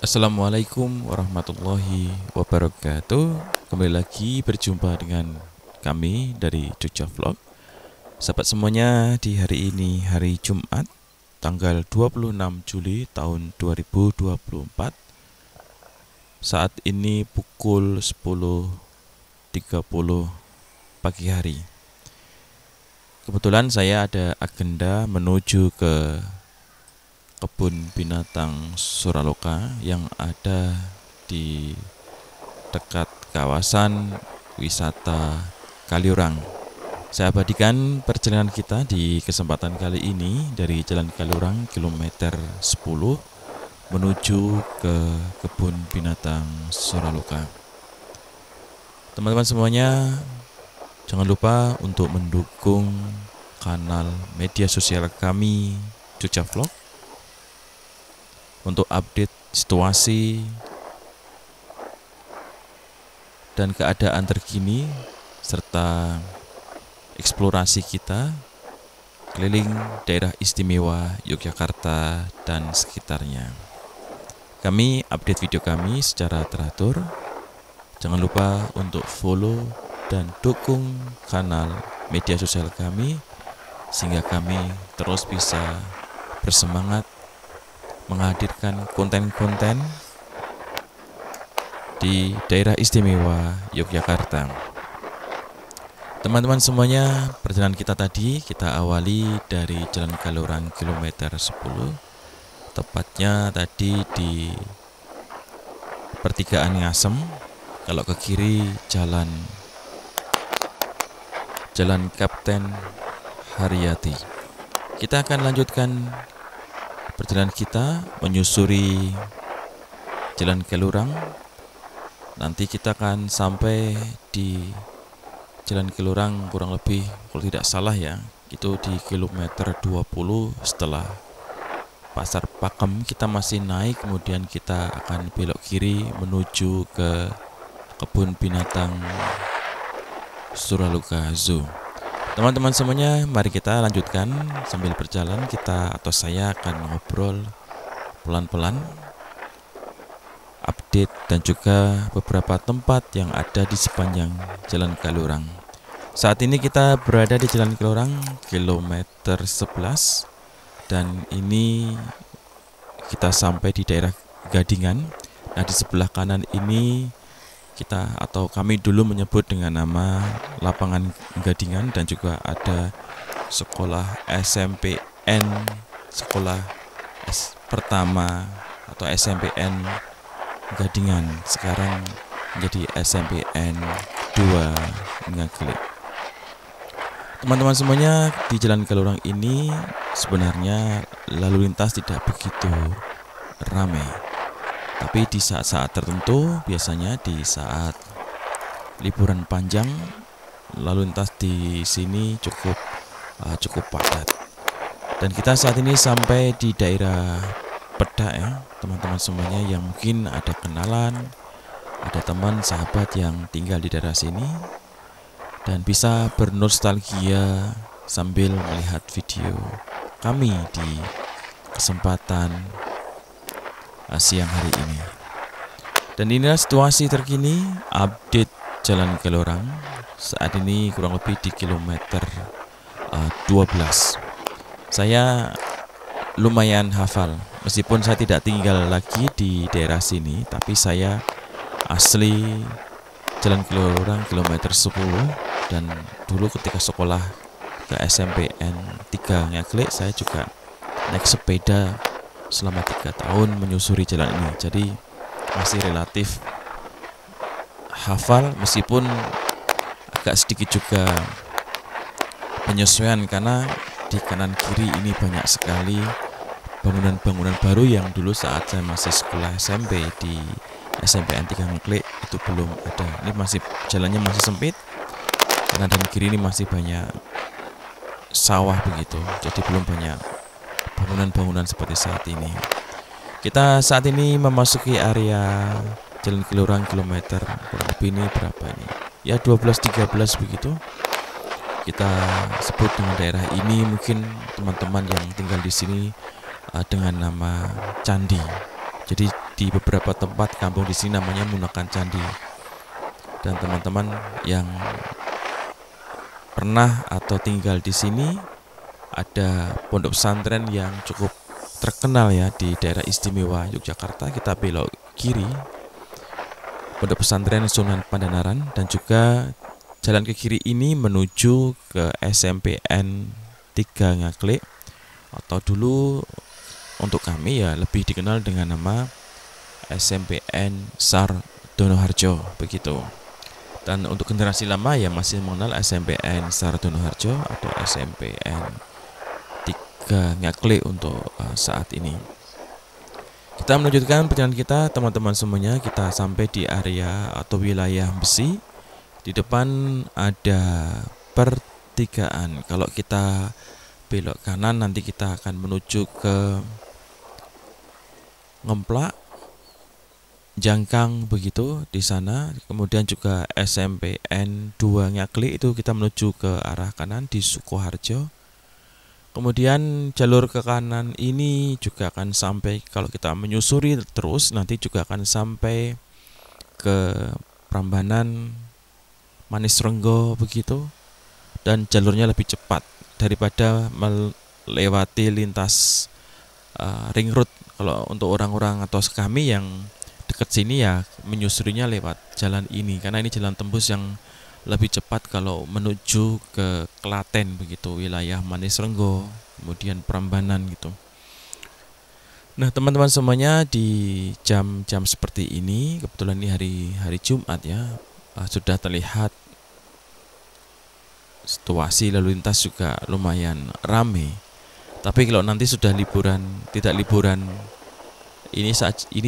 Assalamualaikum warahmatullahi wabarakatuh. Kembali lagi berjumpa dengan kami dari Jogja Vlog. Sahabat semuanya, di hari ini hari Jumat tanggal 26 Juli tahun 2024. Saat ini pukul 10.30 pagi hari. Kebetulan saya ada agenda menuju ke kebun binatang Suraloka yang ada di dekat kawasan wisata Kaliurang. Saya abadikan perjalanan kita di kesempatan kali ini dari Jalan Kaliurang kilometer 10 menuju ke kebun binatang Suraloka. Teman-teman semuanya, jangan lupa untuk mendukung kanal media sosial kami Jogja Vlog untuk update situasi dan keadaan terkini serta eksplorasi kita keliling daerah istimewa Yogyakarta dan sekitarnya. Kami update video kami secara teratur. Jangan lupa untuk follow dan dukung kanal media sosial kami sehingga kami terus bisa bersemangat menghadirkan konten-konten di daerah istimewa Yogyakarta. Teman-teman semuanya, perjalanan kita tadi kita awali dari Jalan Kaliurang kilometer 10, tepatnya tadi di pertigaan Ngasem. Kalau ke kiri Jalan Kapten Haryati. Kita akan lanjutkan perjalanan kita menyusuri Jalan Kaliurang. Nanti kita akan sampai di Jalan Kaliurang kurang lebih, kalau tidak salah ya, itu di kilometer 20 setelah Pasar Pakem. Kita masih naik, kemudian kita akan belok kiri menuju ke kebun binatang Suraloka Zoo. Teman-teman semuanya, mari kita lanjutkan sambil berjalan. Saya akan ngobrol pelan-pelan, update dan juga beberapa tempat yang ada di sepanjang Jalan Kaliurang. Saat ini kita berada di Jalan Kaliurang kilometer 11 dan ini kita sampai di daerah Gadingan. Nah, di sebelah kanan ini kami dulu menyebut dengan nama Lapangan Gadingan, dan juga ada sekolah SMPN, sekolah pertama atau SMPN Gadingan, sekarang menjadi SMPN 2 Ngaglik. Teman-teman semuanya, di Jalan Kaliurang ini sebenarnya lalu lintas tidak begitu ramai. Tapi di saat-saat tertentu, biasanya di saat liburan panjang, lalu lintas di sini cukup padat. Dan kita saat ini sampai di daerah Pedak ya, teman-teman semuanya yang mungkin ada kenalan, ada teman sahabat yang tinggal di daerah sini dan bisa bernostalgia sambil melihat video kami di kesempatan siang hari ini. Dan inilah situasi terkini update Jalan Kaliurang saat ini kurang lebih di kilometer 12. Saya lumayan hafal, meskipun saya tidak tinggal lagi di daerah sini, tapi saya asli Jalan Kaliurang kilometer 10. Dan dulu ketika sekolah ke SMPN 3 Ngaglik, saya juga naik sepeda selama 3 tahun menyusuri jalan ini. Jadi masih relatif hafal, meskipun agak sedikit juga penyesuaian karena di kanan kiri ini banyak sekali bangunan-bangunan baru yang dulu saat saya masih sekolah SMP di SMPN 3 Ngaglik itu belum ada. Ini masih jalannya masih sempit, kanan dan kiri ini masih banyak sawah begitu, jadi belum banyak bangunan-bangunan seperti saat ini. Kita saat ini memasuki area Jalan Kaliurang kilometer kurang lebih ini berapa ini? Ya 12-13 begitu. Kita sebut dengan daerah ini, mungkin teman-teman yang tinggal di sini dengan nama Candi. Jadi di beberapa tempat kampung di sini namanya Munakan Candi. Dan teman-teman yang pernah atau tinggal di sini, ada pondok pesantren yang cukup terkenal ya di daerah istimewa Yogyakarta. Kita belok kiri, pondok pesantren Sunan Pandanaran, dan juga jalan ke kiri ini menuju ke SMPN 3 Ngaklik, atau dulu untuk kami ya lebih dikenal dengan nama SMPN SAR Donoharjo begitu. Dan untuk generasi lama ya masih mengenal SMPN SAR Donoharjo atau SMPN 3 Ngaklik untuk saat ini. Kita melanjutkan perjalanan kita teman-teman semuanya. Kita sampai di area atau wilayah Besi. Di depan ada pertigaan. Kalau kita belok kanan nanti kita akan menuju ke Ngemplak, Jangkang begitu di sana. Kemudian juga SMPN 2 Ngaklik itu kita menuju ke arah kanan di Sukoharjo. Kemudian jalur ke kanan ini juga akan sampai, kalau kita menyusuri terus nanti juga akan sampai ke Prambanan, Manis Renggo begitu. Dan jalurnya lebih cepat daripada melewati lintas ring road. Kalau untuk orang-orang atau kami yang dekat sini ya menyusurinya lewat jalan ini, karena ini jalan tembus yang lebih cepat kalau menuju ke Klaten begitu, wilayah Manis Renggo, kemudian Prambanan gitu. Nah teman-teman semuanya, di jam-jam seperti ini, kebetulan ini hari Jumat ya, sudah terlihat situasi lalu lintas juga lumayan ramai. Tapi kalau nanti sudah liburan, tidak liburan, ini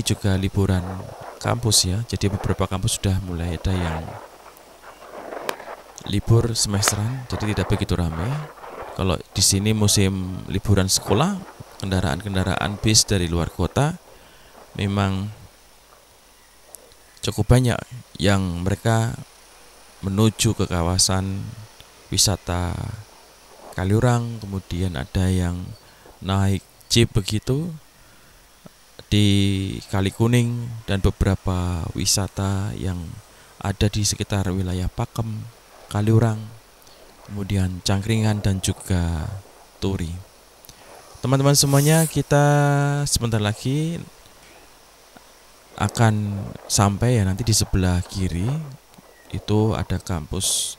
juga liburan kampus ya. Jadi beberapa kampus sudah mulai ada yang libur semesteran, jadi tidak begitu ramai. Kalau di sini musim liburan sekolah, kendaraan-kendaraan bis dari luar kota memang cukup banyak yang mereka menuju ke kawasan wisata Kaliurang, kemudian ada yang naik jeep begitu di Kali Kuning, dan beberapa wisata yang ada di sekitar wilayah Pakem, Kaliurang, kemudian Cangkringan dan juga Turi. Teman-teman semuanya, kita sebentar lagi akan sampai ya, nanti di sebelah kiri itu ada kampus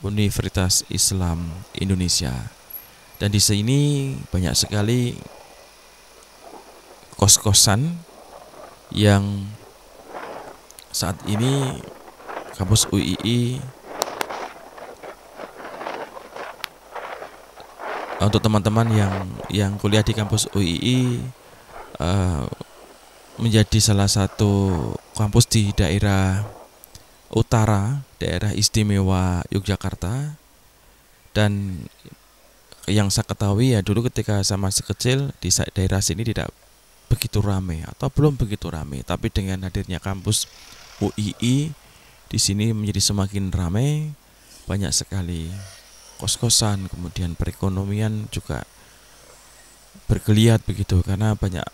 Universitas Islam Indonesia. Dan di sini banyak sekali kos-kosan yang saat ini kampus UII, untuk teman-teman yang kuliah di kampus UII menjadi salah satu kampus di daerah utara, daerah istimewa Yogyakarta. Dan yang saya ketahui ya, dulu ketika saya masih kecil di daerah sini tidak begitu ramai atau belum begitu ramai, tapi dengan hadirnya kampus UII di sini menjadi semakin ramai, banyak sekali kos-kosan, kemudian perekonomian juga bergeliat begitu, karena banyak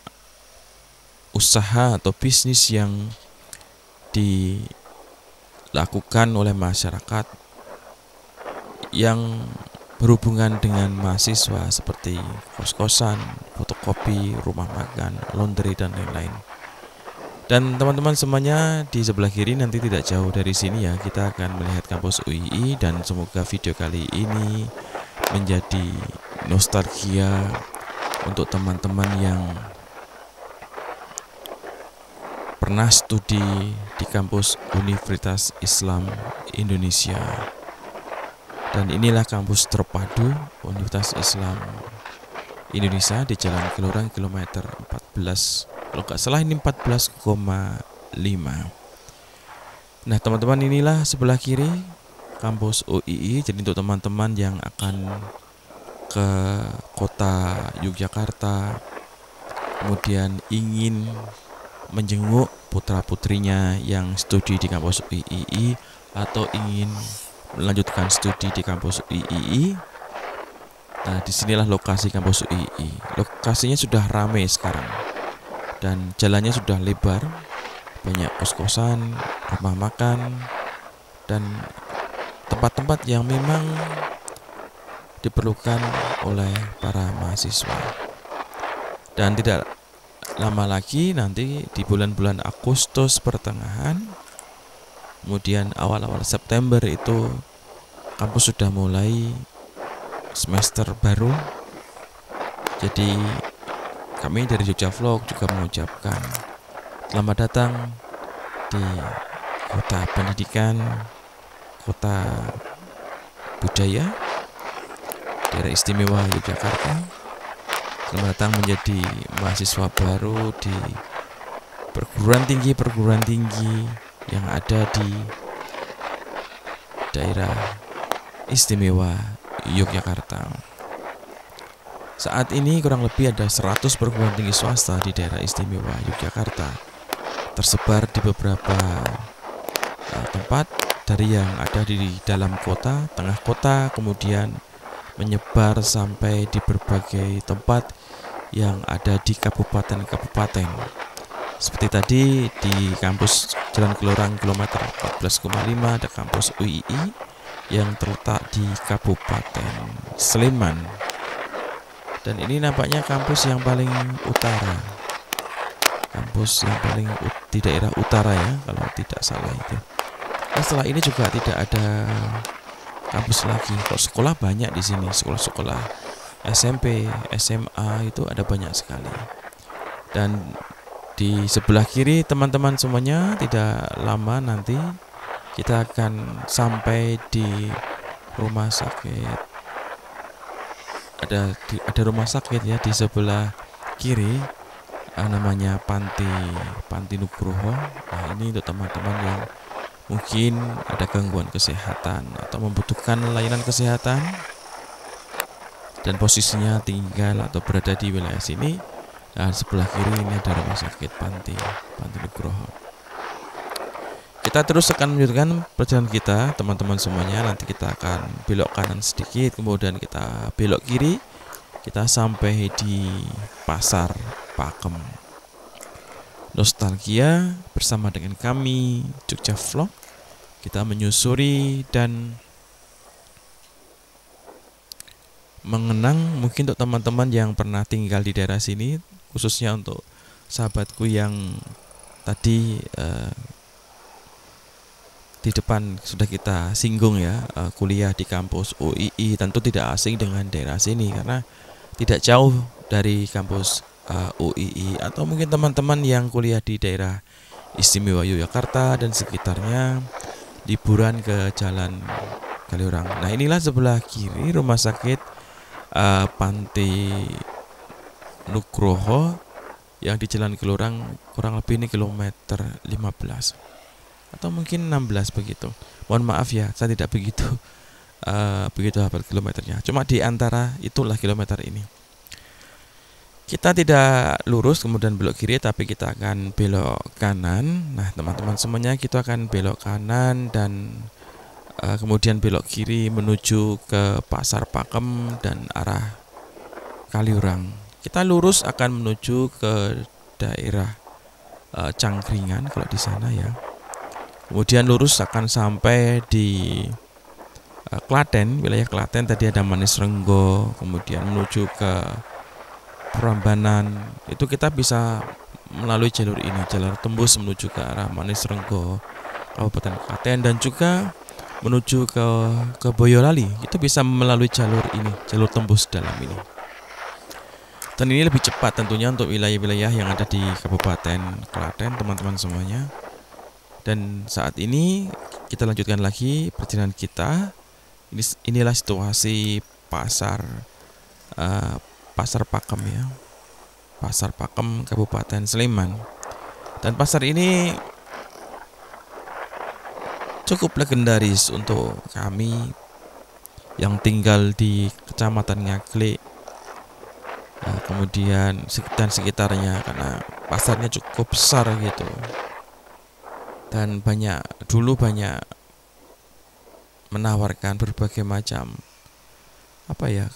usaha atau bisnis yang dilakukan oleh masyarakat yang berhubungan dengan mahasiswa, seperti kos-kosan, fotokopi, rumah makan, laundry, dan lain-lain. Dan teman-teman semuanya, di sebelah kiri nanti tidak jauh dari sini ya, kita akan melihat kampus UII. Dan semoga video kali ini menjadi nostalgia untuk teman-teman yang pernah studi di kampus Universitas Islam Indonesia. Dan inilah kampus terpadu Universitas Islam Indonesia di Jalan Kelurang kilometer 14. Kalau nggak salah ini 14,5. Nah teman-teman, inilah sebelah kiri kampus UII. Jadi untuk teman-teman yang akan ke kota Yogyakarta, kemudian ingin menjenguk putra-putrinya yang studi di kampus UII, atau ingin melanjutkan studi di kampus UII, nah disinilah lokasi kampus UII. Lokasinya sudah ramai sekarang. dan jalannya sudah lebar, banyak kos-kosan, rumah makan, dan tempat-tempat yang memang diperlukan oleh para mahasiswa. Dan tidak lama lagi nanti di bulan-bulan Agustus pertengahan, kemudian awal-awal September itu kampus sudah mulai semester baru. Jadi kami dari Jogja Vlog juga mengucapkan selamat datang di kota pendidikan, kota budaya, daerah istimewa Yogyakarta. Selamat datang menjadi mahasiswa baru di perguruan tinggi yang ada di daerah istimewa Yogyakarta. Saat ini kurang lebih ada 100 perguruan tinggi swasta di daerah istimewa Yogyakarta, tersebar di beberapa tempat, dari yang ada di dalam kota, tengah kota, kemudian menyebar sampai di berbagai tempat yang ada di kabupaten-kabupaten. Seperti tadi di kampus Jalan Kelorang kilometer 14,5 ada kampus UII yang terletak di Kabupaten Sleman. Dan ini nampaknya kampus yang paling utara, kampus yang paling di daerah utara ya, kalau tidak salah itu. Nah, setelah ini juga tidak ada kampus lagi. Kalau sekolah banyak di sini, sekolah-sekolah SMP, SMA itu ada banyak sekali. Dan di sebelah kiri teman-teman semuanya, tidak lama nanti kita akan sampai di rumah sakit. Ada rumah sakit ya di sebelah kiri, namanya Panti Nugroho. Nah, ini untuk teman-teman yang mungkin ada gangguan kesehatan atau membutuhkan layanan kesehatan dan posisinya tinggal atau berada di wilayah sini. Nah, sebelah kiri ini ada rumah sakit Panti Nugroho. Kita terus akan melanjutkan perjalanan kita, teman-teman semuanya. Nanti kita akan belok kanan sedikit, kemudian kita belok kiri. Kita sampai di Pasar Pakem. Nostalgia bersama dengan kami Jogja Vlog. Kita menyusuri dan mengenang mungkin untuk teman-teman yang pernah tinggal di daerah sini, khususnya untuk sahabatku yang tadi di depan sudah kita singgung ya, kuliah di kampus UII, tentu tidak asing dengan daerah sini karena tidak jauh dari kampus UII. Atau mungkin teman-teman yang kuliah di daerah istimewa Yogyakarta dan sekitarnya, liburan ke Jalan Kaliurang. Nah, inilah sebelah kiri rumah sakit Panti Nugroho yang di Jalan Kaliurang, kurang lebih ini kilometer 15 atau mungkin 16 begitu. Mohon maaf ya, saya tidak begitu hafal kilometernya. Cuma di antara itulah kilometer ini. Kita tidak lurus kemudian belok kiri, tapi kita akan belok kanan. Nah, teman-teman semuanya, kita akan belok kanan dan kemudian belok kiri menuju ke Pasar Pakem dan arah Kaliurang. Kita lurus akan menuju ke daerah Cangkringan kalau di sana ya. Kemudian lurus akan sampai di Klaten, wilayah Klaten. Tadi ada Manis Renggo, kemudian menuju ke Prambanan. Itu kita bisa melalui jalur ini, jalur tembus menuju ke arah Manis Renggo, Kabupaten Klaten, dan juga menuju ke Boyolali. Itu bisa melalui jalur ini, jalur tembus dalam ini. Dan ini lebih cepat tentunya untuk wilayah-wilayah yang ada di Kabupaten Klaten, teman-teman semuanya. Dan saat ini kita lanjutkan lagi perjalanan kita. Inilah situasi Pasar Pakem ya, Pasar Pakem Kabupaten Sleman. Dan pasar ini cukup legendaris untuk kami yang tinggal di Kecamatan Ngaglik, kemudian sekitarnya, karena pasarnya cukup besar gitu. Dan dulu banyak menawarkan berbagai macam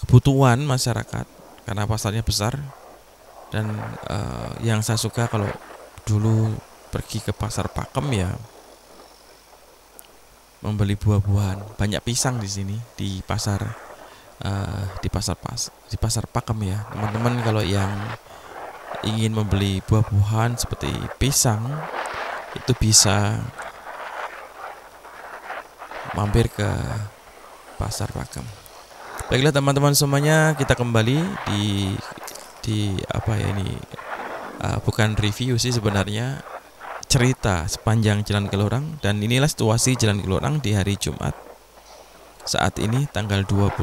kebutuhan masyarakat karena pasarnya besar. Dan yang saya suka kalau dulu pergi ke pasar Pakem ya, membeli buah-buahan. Banyak pisang di sini di pasar di pasar Pakem ya. Teman-teman kalau yang ingin membeli buah-buahan seperti pisang itu bisa mampir ke pasar Pakem. Baiklah teman-teman semuanya, kita kembali di apa ya ini, bukan review sih sebenarnya, cerita sepanjang Jalan Kelorang. Dan inilah situasi Jalan Kelorang di hari Jumat saat ini tanggal 26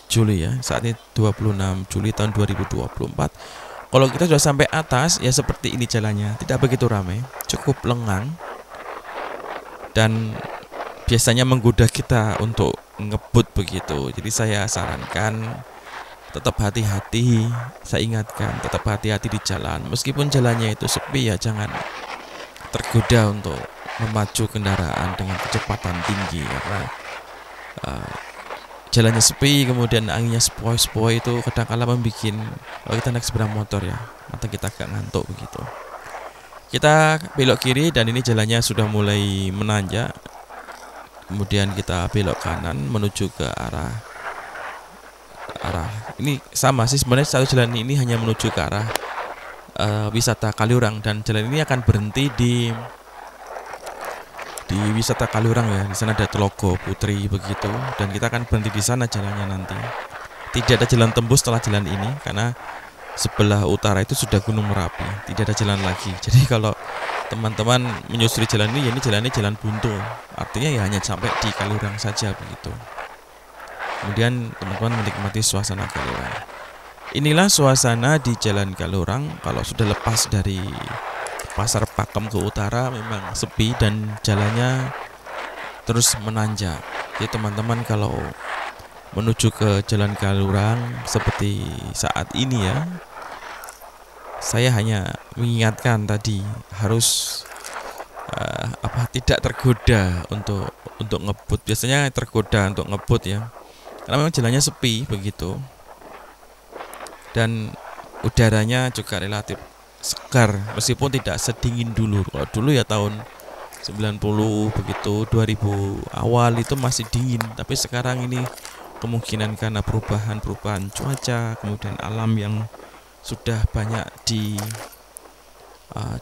Juli ya. Saat ini 26 Juli tahun 2024. Kalau kita sudah sampai atas ya seperti ini jalannya, tidak begitu ramai, cukup lengang, dan biasanya menggoda kita untuk ngebut begitu. Jadi saya sarankan tetap hati-hati, saya ingatkan tetap hati-hati di jalan. Meskipun jalannya itu sepi ya, jangan tergoda untuk memacu kendaraan dengan kecepatan tinggi, karena jalannya sepi, kemudian anginnya sepoi-sepoi, itu kadang-kala membuat, kalau kita naik sepeda motor ya, mata kita agak ngantuk begitu. Kita belok kiri dan ini jalannya sudah mulai menanjak. Kemudian kita belok kanan menuju ke arah ini sama sih sebenarnya, satu jalan ini hanya menuju ke arah wisata Kaliurang, dan jalan ini akan berhenti di wisata Kaliurang ya. Di sana ada Telaga Putri begitu, dan kita akan berhenti di sana jalannya nanti. Tidak ada jalan tembus setelah jalan ini karena sebelah utara itu sudah Gunung Merapi, tidak ada jalan lagi. Jadi kalau teman-teman menyusuri jalan ini, ya ini jalannya jalan buntu, artinya ya hanya sampai di Kaliurang saja begitu. Kemudian teman-teman menikmati suasana Kaliurang. Inilah suasana di Jalan Kaliurang. Kalau sudah lepas dari pasar Pakem ke utara memang sepi dan jalannya terus menanjak. Jadi teman-teman kalau menuju ke Jalan Kaliurang seperti saat ini ya, saya hanya mengingatkan tadi harus tidak tergoda untuk ngebut. Biasanya tergoda untuk ngebut ya, karena memang jalannya sepi begitu, dan udaranya juga relatif segar meskipun tidak sedingin dulu. Kalau dulu ya tahun 90 begitu, 2000 awal itu masih dingin, tapi sekarang ini kemungkinan karena perubahan cuaca, kemudian alam yang sudah banyak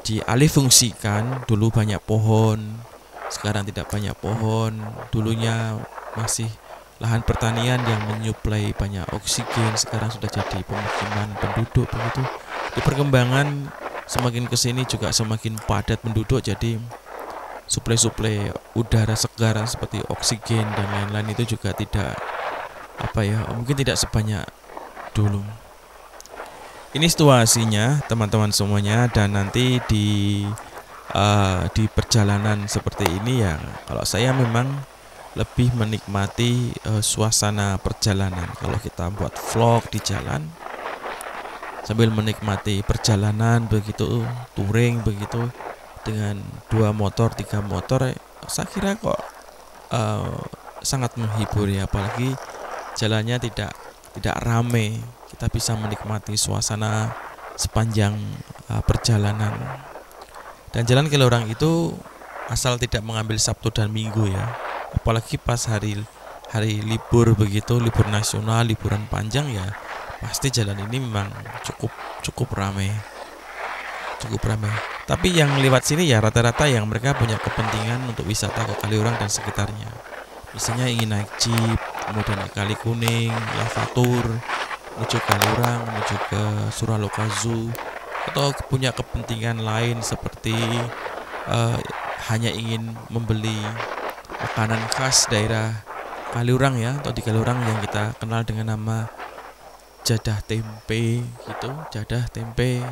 dialihfungsikan. Dulu banyak pohon, sekarang tidak banyak pohon. Dulunya masih lahan pertanian yang menyuplai banyak oksigen, sekarang sudah jadi pemukiman penduduk begitu. Di perkembangan semakin kesini juga semakin padat penduduk, jadi suplai udara segar seperti oksigen dan lain-lain itu juga tidak mungkin tidak sebanyak dulu. Ini situasinya teman-teman semuanya, dan nanti di perjalanan seperti ini ya, kalau saya memang lebih menikmati suasana perjalanan. Kalau kita buat vlog di jalan sambil menikmati perjalanan begitu, touring begitu dengan 2 motor 3 motor, saya kira kok sangat menghibur ya, apalagi jalannya tidak ramai. Kita bisa menikmati suasana sepanjang perjalanan. Dan Jalan Kaliurang itu asal tidak mengambil Sabtu dan Minggu ya, apalagi pas hari libur begitu, libur nasional, liburan panjang ya, pasti jalan ini memang cukup ramai. Tapi yang lewat sini ya rata-rata yang mereka punya kepentingan untuk wisata ke Kaliurang dan sekitarnya. Misalnya ingin naik jeep, kemudian naik Kali Kuning, Lavatur, menuju Kaliurang, menuju ke Suraloka Zoo, atau punya kepentingan lain seperti hanya ingin membeli makanan khas daerah Kaliurang ya, atau di Kaliurang yang kita kenal dengan nama jadah tempe gitu. Jadah tempe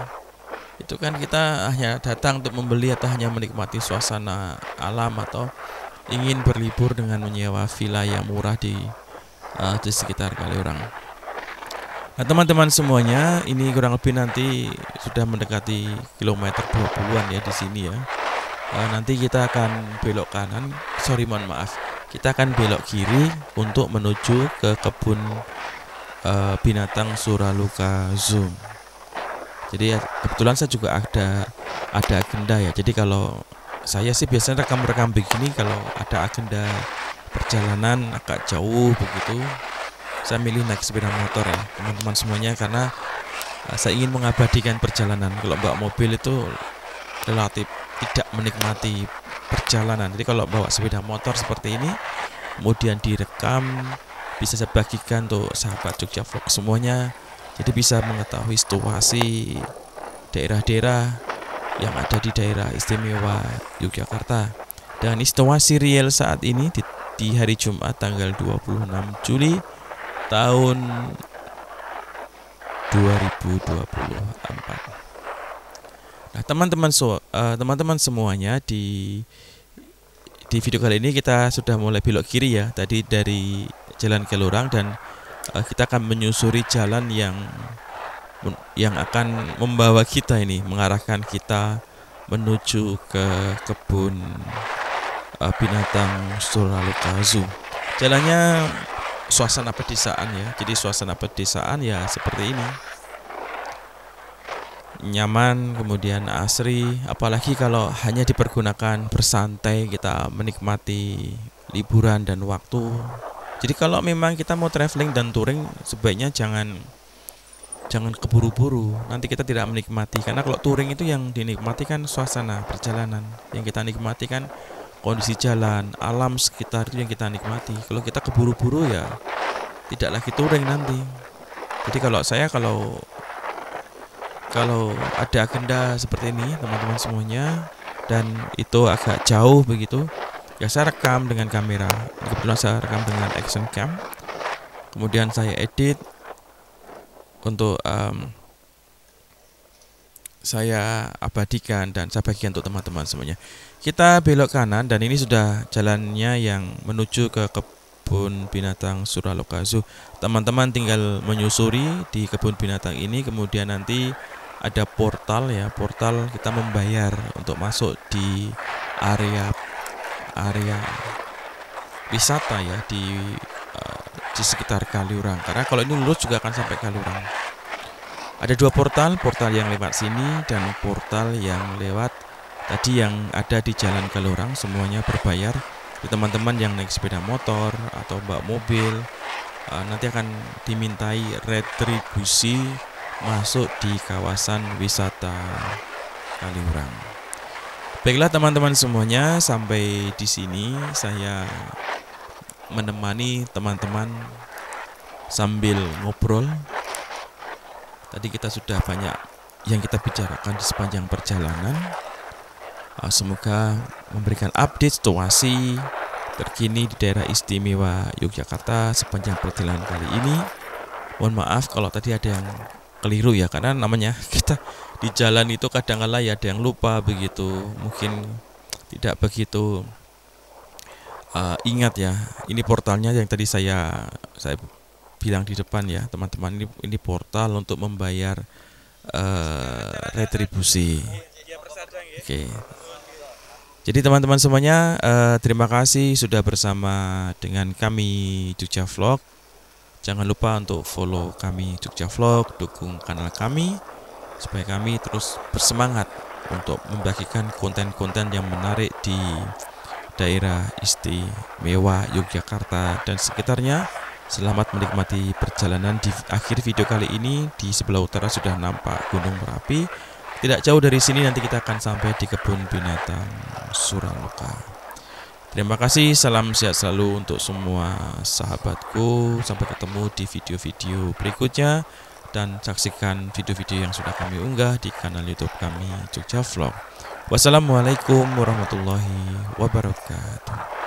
itu kan kita hanya datang untuk membeli atau hanya menikmati suasana alam, atau ingin berlibur dengan menyewa villa yang murah di sekitar Kaliurang. Nah teman-teman semuanya, ini kurang lebih nanti sudah mendekati kilometer 20-an ya di sini ya. Nanti kita akan belok kanan, kita akan belok kiri untuk menuju ke kebun binatang Suraloka Zoo. Jadi kebetulan saya juga ada agenda ya. Jadi kalau saya sih biasanya rekam-rekam begini kalau ada agenda perjalanan agak jauh begitu, saya milih naik sepeda motor ya teman-teman semuanya, karena saya ingin mengabadikan perjalanan. Kalau bawa mobil itu relatif tidak menikmati perjalanan. Jadi kalau bawa sepeda motor seperti ini kemudian direkam, bisa saya bagikan untuk sahabat Jogja Vlog semuanya, jadi bisa mengetahui situasi daerah-daerah yang ada di daerah istimewa Yogyakarta. Dan situasi real saat ini di hari Jumat tanggal 26 Juli tahun 2024. Nah, teman-teman semuanya, di video kali ini kita sudah mulai belok kiri ya, tadi dari Jalan Kelurang, dan kita akan menyusuri jalan yang akan membawa kita ini, mengarahkan kita menuju ke kebun binatang Suraluka Zoo. Jalannya suasana pedesaan ya, jadi suasana pedesaan ya seperti ini, nyaman, kemudian asri, apalagi kalau hanya dipergunakan bersantai, kita menikmati liburan dan waktu. Jadi kalau memang kita mau traveling dan touring, sebaiknya jangan keburu-buru, nanti kita tidak menikmati. Karena kalau touring itu yang dinikmati kan suasana perjalanan, yang kita nikmati kan kondisi jalan, alam sekitar itu yang kita nikmati. Kalau kita keburu-buru ya tidak lagi touring nanti. Jadi kalau saya kalau ada agenda seperti ini teman-teman semuanya, dan itu agak jauh begitu ya, saya rekam dengan kamera. Kebetulan saya rekam dengan action cam, kemudian saya edit untuk saya abadikan dan saya bagikan untuk teman-teman semuanya. Kita belok kanan, dan ini sudah jalannya yang menuju ke kebun binatang Suraluka Zoo. Teman-teman tinggal menyusuri di kebun binatang ini, kemudian nanti ada portal ya, portal kita membayar untuk masuk di area wisata ya, di sekitar Kaliurang. Karena kalau ini lurus juga akan sampai Kaliurang. Ada dua portal yang lewat sini dan portal yang lewat tadi yang ada di Jalan Kaliurang, semuanya berbayar. Di teman-teman yang naik sepeda motor atau bawa mobil nanti akan dimintai retribusi masuk di kawasan wisata Kaliurang. Baiklah teman-teman semuanya, sampai di sini saya menemani teman-teman sambil ngobrol. Tadi kita sudah banyak yang kita bicarakan di sepanjang perjalanan. Semoga memberikan update situasi terkini di daerah istimewa Yogyakarta sepanjang perjalanan kali ini. Mohon maaf kalau tadi ada yang keliru ya, karena namanya kita di jalan itu kadang-kala ya ada yang lupa begitu, mungkin tidak begitu ingat ya. Ini portalnya yang tadi saya bilang di depan ya teman-teman, ini portal untuk membayar retribusi. Oke. Jadi teman-teman semuanya, terima kasih sudah bersama dengan kami Jogja Vlog. Jangan lupa untuk follow kami Jogja Vlog, dukung kanal kami supaya kami terus bersemangat untuk membagikan konten-konten yang menarik di daerah istimewa Yogyakarta dan sekitarnya. Selamat menikmati perjalanan. Di akhir video kali ini, di sebelah utara sudah nampak Gunung Merapi. Tidak jauh dari sini nanti kita akan sampai di kebun binatang Suraluka. Terima kasih, salam sehat selalu untuk semua sahabatku. Sampai ketemu di video-video berikutnya, dan saksikan video-video yang sudah kami unggah di kanal YouTube kami Jogja Vlog. Wassalamualaikum warahmatullahi wabarakatuh.